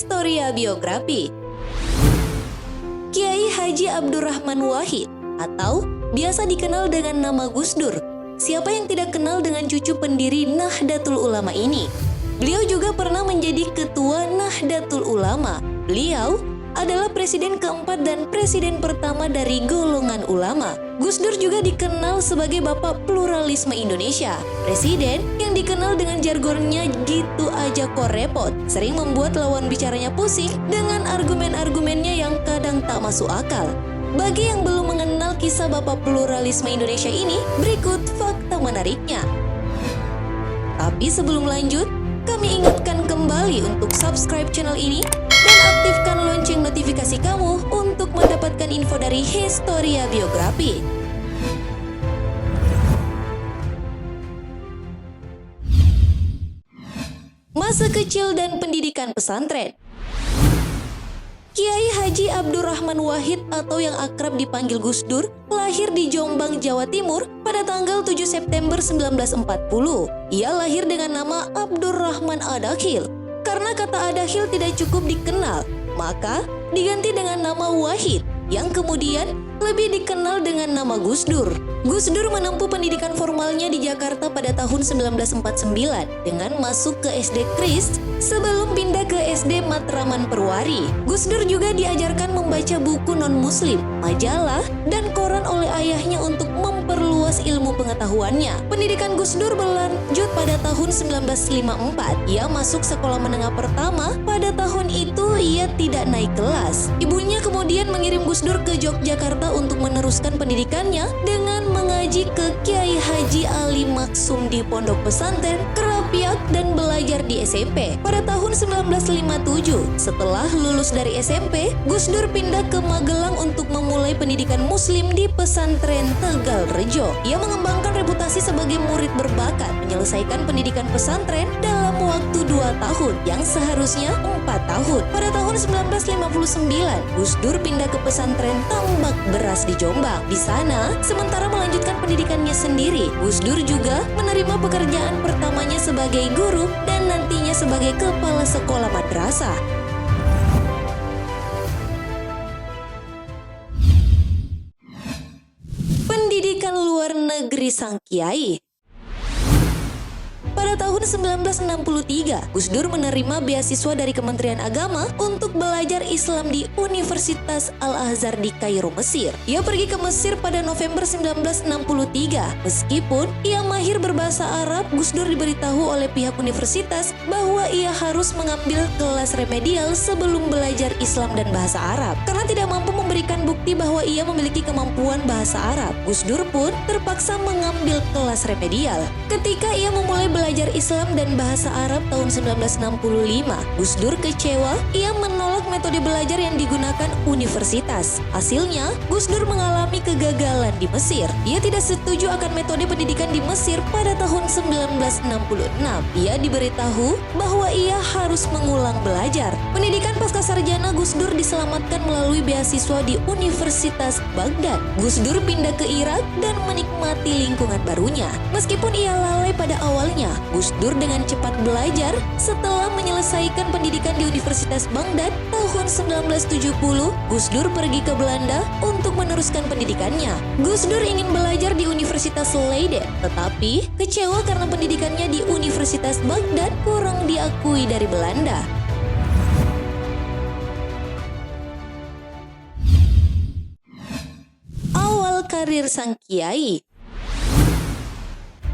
Historia Biografi. Kiai Haji Abdurrahman Wahid atau biasa dikenal dengan nama Gus Dur. Siapa yang tidak kenal dengan cucu pendiri Nahdlatul Ulama ini? Beliau juga pernah menjadi ketua Nahdlatul Ulama. Beliau adalah presiden keempat dan presiden pertama dari golongan ulama. Gus Dur juga dikenal sebagai bapak pluralisme Indonesia. Presiden yang dikenal dengan jargonnya gitu aja kok repot, sering membuat lawan bicaranya pusing dengan argumen-argumennya yang kadang tak masuk akal. Bagi yang belum mengenal kisah bapak pluralisme Indonesia ini, berikut fakta menariknya. Tapi sebelum lanjut, kami ingatkan kembali untuk subscribe channel ini dan aktifkan lonceng notifikasi kamu untuk mendapatkan info dari Historia Biografi. Masa kecil dan pendidikan pesantren. Kiai Haji Abdurrahman Wahid atau yang akrab dipanggil Gus Dur lahir di Jombang, Jawa Timur pada tanggal 7 September 1940. Ia lahir dengan nama Abdurrahman Adakhil. Karena kata Adakhil tidak cukup dikenal, maka diganti dengan nama Wahid yang kemudian lebih dikenal dengan nama Gus Dur. Gus Dur menempuh pendidikan formalnya di Jakarta pada tahun 1949 dengan masuk ke SD Kris sebelum pindah ke SD Matraman Perwari. Gus Dur juga diajarkan membaca buku non-muslim, majalah, dan koran oleh ayahnya untuk memperluas ilmu pengetahuannya. Pendidikan Gus Dur berlanjut pada tahun 1954. Ia masuk sekolah menengah pertama. Pada tahun itu ia tidak naik kelas. Ibunya kemudian mengirim Gus Dur ke Yogyakarta untuk meneruskan pendidikannya dengan mengaji ke Kiai Haji Ali Maksum di Pondok Pesantren Kerapiak dan belajar di SMP. Pada tahun 1957, setelah lulus dari SMP, Gus Dur pindah ke Magelang untuk memulai pendidikan muslim di pesantren Tegalrejo. Ia mengembangkan reputasi sebagai murid berbakat, menyelesaikan pendidikan pesantren dalam waktu 2 tahun yang seharusnya 4 tahun. Pada tahun 1959, Gus Dur pindah ke pesantren Tambak Beras di Jombang. Di sana, sementara melanjutkan pendidikannya sendiri, Gus Dur juga menerima pekerjaan pertamanya sebagai guru dan nantinya sebagai kepala sekolah madrasah. Pendidikan luar negeri sang kiai. Pada tahun 1963, Gus Dur menerima beasiswa dari Kementerian Agama untuk belajar Islam di Universitas Al-Azhar di Kairo, Mesir. Ia pergi ke Mesir pada November 1963. Meskipun ia mahir berbahasa Arab, Gus Dur diberitahu oleh pihak universitas bahwa ia harus mengambil kelas remedial sebelum belajar Islam dan bahasa Arab. Karena tidak mampu memberikan bukti bahwa ia memiliki kemampuan bahasa Arab, Gus Dur pun terpaksa mengambil kelas remedial. Ketika ia memulai belajar Islam dan bahasa Arab tahun 1965, Gus Dur kecewa. Ia menolak metode belajar yang digunakan universitas. Hasilnya, Gus Dur mengalami kegagalan di Mesir. Ia tidak setuju akan metode pendidikan di Mesir pada tahun 1966. Ia diberitahu bahwa ia harus mengulang belajar. Pendidikan pascasarjana Gus Dur diselamatkan melalui beasiswa di Universitas Baghdad. Gus Dur pindah ke Irak dan menikmati lingkungan barunya. Meskipun ia lalai pada awalnya, Gus Dur dengan cepat belajar. Setelah menyelesaikan pendidikan di Universitas Baghdad tahun 1970, Gus Dur pergi ke Belanda untuk meneruskan pendidikannya. Gus Dur ingin belajar di Universitas Leiden, tetapi kecewa karena pendidikannya di Universitas Baghdad kurang diakui dari Belanda. Awal karir sang kiai.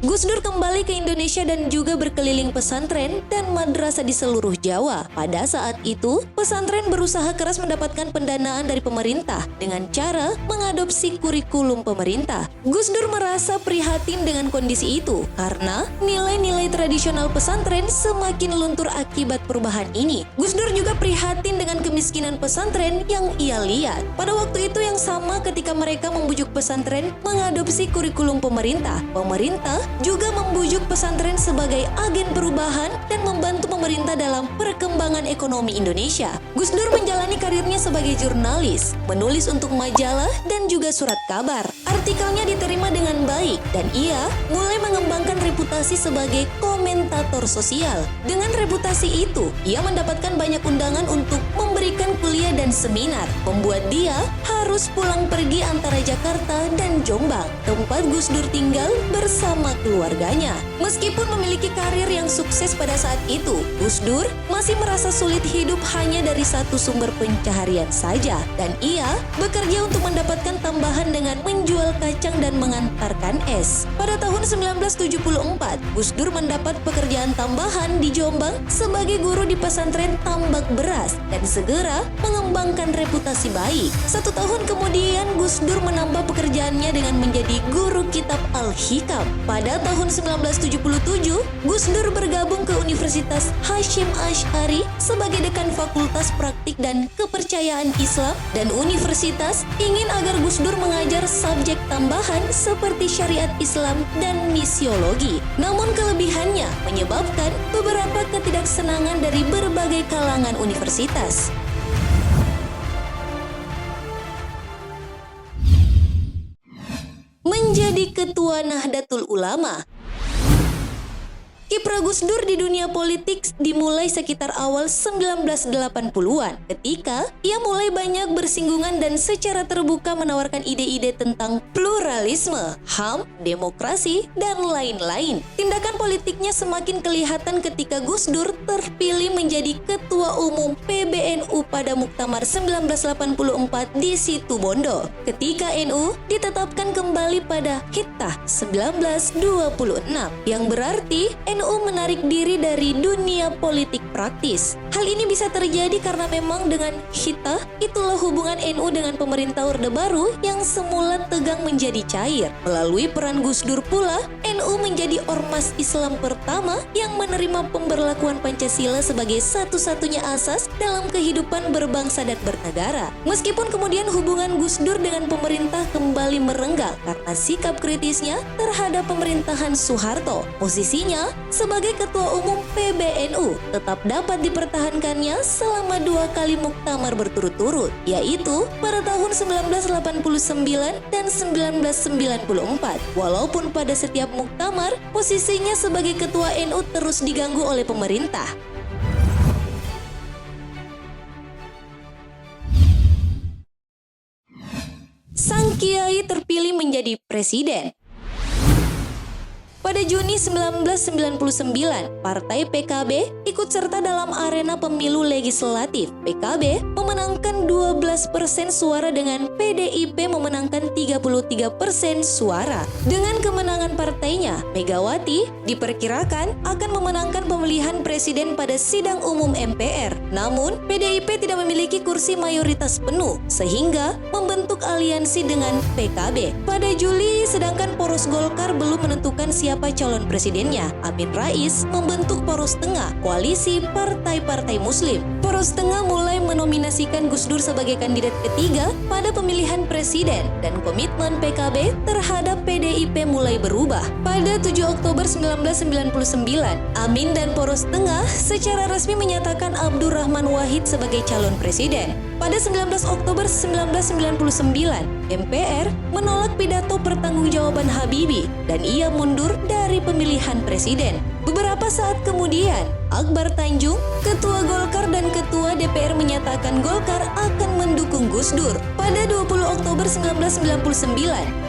Gus Dur kembali ke Indonesia dan juga berkeliling pesantren dan madrasah di seluruh Jawa. Pada saat itu, pesantren berusaha keras mendapatkan pendanaan dari pemerintah dengan cara mengadopsi kurikulum pemerintah. Gus Dur merasa prihatin dengan kondisi itu karena nilai-nilai tradisional pesantren semakin luntur akibat perubahan ini. Gus Dur juga prihatin dengan kemiskinan pesantren yang ia lihat. Pada waktu itu yang sama ketika mereka membujuk pesantren mengadopsi kurikulum pemerintah, pemerintah juga membujuk pesantren sebagai agen perubahan dan membantu pemerintah dalam perkembangan ekonomi Indonesia. Gus Dur menjalani karirnya sebagai jurnalis, menulis untuk majalah dan juga surat kabar. Artikelnya diterima dengan baik dan ia mulai mengembangkan reputasi sebagai komentator sosial. Dengan reputasi itu, ia mendapatkan banyak undangan untuk memberikan kuliah dan seminar, membuat dia harus pulang pergi antara Jakarta dan Jombang, tempat Gus Dur tinggal bersama keluarganya. Meskipun memiliki karir yang sukses pada saat itu, Gus Dur masih merasa sulit hidup hanya dari satu sumber pencaharian saja, dan ia bekerja untuk mendapatkan tambahan dengan menjual kacang dan mengantarkan es. Pada tahun 1974, Gus Dur mendapat pekerjaan tambahan di Jombang sebagai guru di pesantren tambak beras dan segera mengembangkan reputasi baik. 1 tahun kemudian, Gus Dur menambah pekerjaannya dengan menjadi guru kitab Al-Hikam. Pada tahun 1977, Gus Dur bergabung ke Universitas Hasyim Asy'ari sebagai dekan Fakultas Praktik dan Kepercayaan Islam, dan universitas ingin agar Gus Dur mengajar subjek tambahan seperti syariat Islam dan misiologi. Namun kelebihannya menyebabkan beberapa ketidaksenangan dari berbagai kalangan universitas. Menjadi Ketua Nahdlatul Ulama. Kiprah Gus Dur di dunia politik dimulai sekitar awal 1980-an ketika ia mulai banyak bersinggungan dan secara terbuka menawarkan ide-ide tentang pluralisme, HAM, demokrasi, dan lain-lain. Tindakan politiknya semakin kelihatan ketika Gus Dur terpilih menjadi Ketua Umum PBNU pada Muktamar 1984 di Situbondo, ketika NU ditetapkan kembali pada Hitah 1926, yang berarti NU menarik diri dari dunia politik praktis. Hal ini bisa terjadi karena memang dengan Hitah, itulah hubungan NU dengan pemerintah Orde Baru yang semula tegang menjadi cair. Melalui peran Gus Dur pula, NU menjadi ormas Islam pertama yang menerima pemberlakuan Pancasila sebagai satu-satunya asas dalam kehidupan berbangsa dan bernegara. Meskipun kemudian hubungan Gus Dur dengan pemerintah kembali merenggang karena sikap kritisnya terhadap pemerintahan Soeharto, posisinya sebagai Ketua Umum PBNU tetap dapat dipertahankannya selama 2 kali muktamar berturut-turut, yaitu pada tahun 1989 dan 1994. Walaupun pada setiap muktamar, posisinya sebagai Ketua NU terus diganggu oleh pemerintah. Sang Kiai terpilih menjadi presiden. Pada Juni 1999, Partai PKB ikut serta dalam arena pemilu legislatif. PKB memenangkan 12% suara dengan PDIP memenangkan 33% suara. Dengan kemenangan partainya, Megawati diperkirakan akan memenangkan pemilihan presiden pada sidang umum MPR. Namun, PDIP tidak memiliki kursi mayoritas penuh, sehingga membentuk aliansi dengan PKB. Pada Juli, sedangkan poros Golkar belum menentukan siapa calon presidennya, Amin Rais membentuk Poros Tengah, koalisi partai-partai Muslim. Poros Tengah mulai menominasikan Gus Dur sebagai kandidat ketiga pada pemilihan presiden, dan komitmen PKB terhadap PDIP mulai berubah. Pada 7 Oktober 1999, Amin dan Poros Tengah secara resmi menyatakan Abdurrahman Wahid sebagai calon presiden. Pada 19 Oktober 1999, MPR menolak pidato pertanggungjawaban Habibie dan ia mundur dari pemilihan presiden. Beberapa saat kemudian, Akbar Tanjung, Ketua Golkar dan Ketua DPR menyatakan Golkar akan mendukung Gus Dur. Pada 20 Oktober 1999,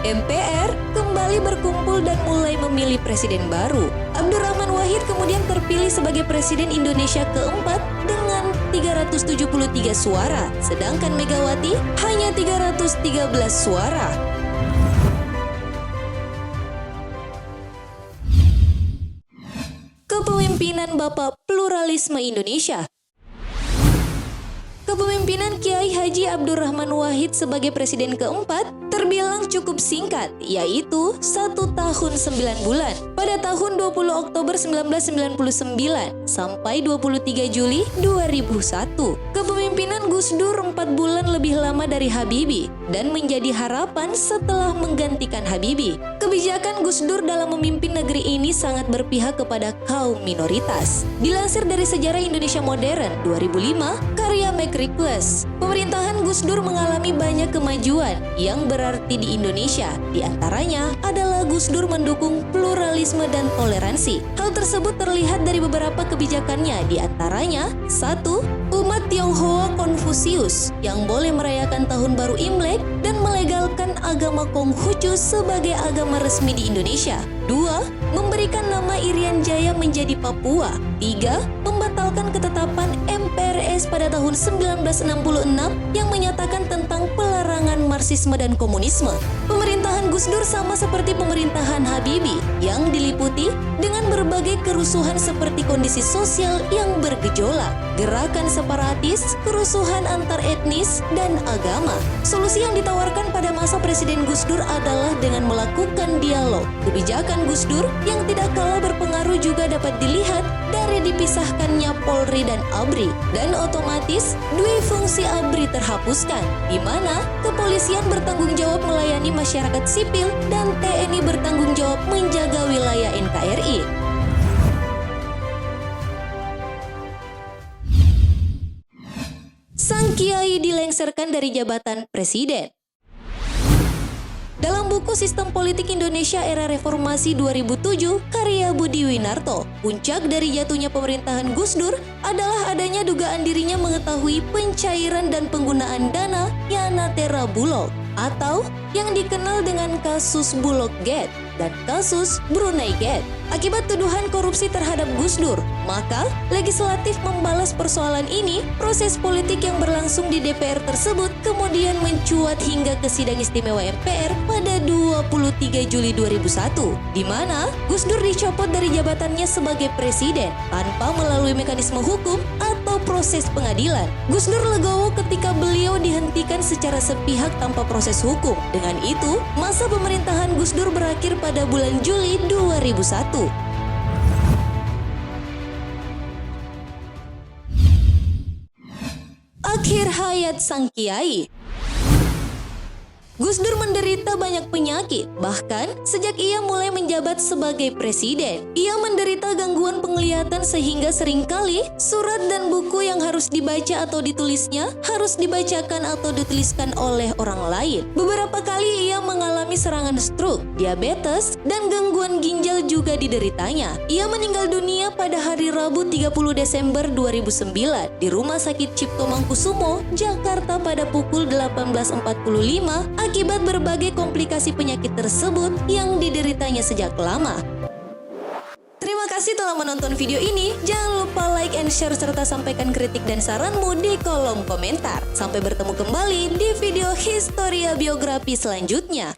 MPR kembali berkumpul dan mulai memilih presiden baru. Abdurrahman Wahid kemudian terpilih sebagai Presiden Indonesia keempat dengan 373 suara, sedangkan Megawati hanya 313 suara. Kepemimpinan Bapak Pluralisme Indonesia. Kepemimpinan Kiai Haji Abdurrahman Wahid sebagai presiden keempat terbilang cukup singkat, yaitu 1 tahun 9 bulan pada tahun 20 Oktober 1999 sampai 23 Juli 2001. Kepemimpinan Gus Dur 4 bulan lebih lama dari Habibie dan menjadi harapan setelah menggantikan Habibie. Kebijakan Gus Dur dalam memimpin negeri ini sangat berpihak kepada kaum minoritas. Dilansir dari Sejarah Indonesia Modern 2005, karya McRickless, pemerintahan Gus Dur mengalami banyak kemajuan yang berarti di Indonesia. Di antaranya adalah Gus Dur mendukung pluralisme dan toleransi. Hal tersebut terlihat dari beberapa kebijakannya, di antaranya 1. Umat Tionghoa Konfusius yang boleh merayakan Tahun Baru Imlek dan melegalkan agama Konghucu sebagai agama resmi di Indonesia. 2. Memberikan nama Irian Jaya menjadi Papua. 3. Membatalkan ketetapan MPRS pada tahun 1966 yang menyatakan tentang pelarangan Marxisme dan komunisme. Pemerintahan Gus Dur sama seperti pemerintahan Habibie yang diliputi dengan berbagai kerusuhan seperti kondisi sosial yang bergejolak, gerakan separatis, kerusuhan antar etnis, dan agama. Solusi yang ditawarkan pada masa Presiden Gus Dur adalah dengan melakukan dialog. Kebijakan Gus Dur yang tidak kalah berpengaruh juga dapat dilihat dari dipisahkannya Polri dan ABRI, dan otomatis dui fungsi ABRI terhapuskan, di mana kepolisian bertanggung jawab melayani masyarakat sipil dan TNI bertanggung jawab menjaga wilayah NKRI. Sang Kiai dilengsarkan dari jabatan presiden. Dalam buku Sistem Politik Indonesia Era Reformasi 2007, karya Budi Winarto, puncak dari jatuhnya pemerintahan Gus Dur adalah adanya dugaan dirinya mengetahui pencairan dan penggunaan dana Yana Terra Bulog atau yang dikenal dengan kasus Bulog Gate dan kasus Brunei Gate. Akibat tuduhan korupsi terhadap Gus Dur, maka legislatif membalas persoalan ini. Proses politik yang berlangsung di DPR tersebut kemudian mencuat hingga ke sidang istimewa MPR pada 23 Juli 2001, di mana Gus Dur dicopot dari jabatannya sebagai presiden tanpa melalui mekanisme hukum atau proses pengadilan. Gus Dur legowo ketika beliau dihentikan secara sepihak tanpa proses hukum. Dengan itu, masa pemerintahan Gus Dur berakhir pada bulan Juli 2001. Akhir hayat sang Kiai. Gus Dur menderita banyak penyakit, bahkan sejak ia mulai menjabat sebagai presiden. Ia menderita gangguan penglihatan sehingga seringkali surat dan buku yang harus dibaca atau ditulisnya harus dibacakan atau dituliskan oleh orang lain. Beberapa kali ia mengalami serangan stroke, diabetes, dan gangguan ginjal juga dideritanya. Ia meninggal dunia pada hari Rabu 30 Desember 2009 di Rumah Sakit Cipto Mangkusumo, Jakarta pada pukul 18.45 akibat berbagai komplikasi penyakit tersebut yang dideritanya sejak lama. Terima kasih telah menonton video ini. Jangan lupa like and share serta sampaikan kritik dan saranmu di kolom komentar. Sampai bertemu kembali di video Historia Biografi selanjutnya.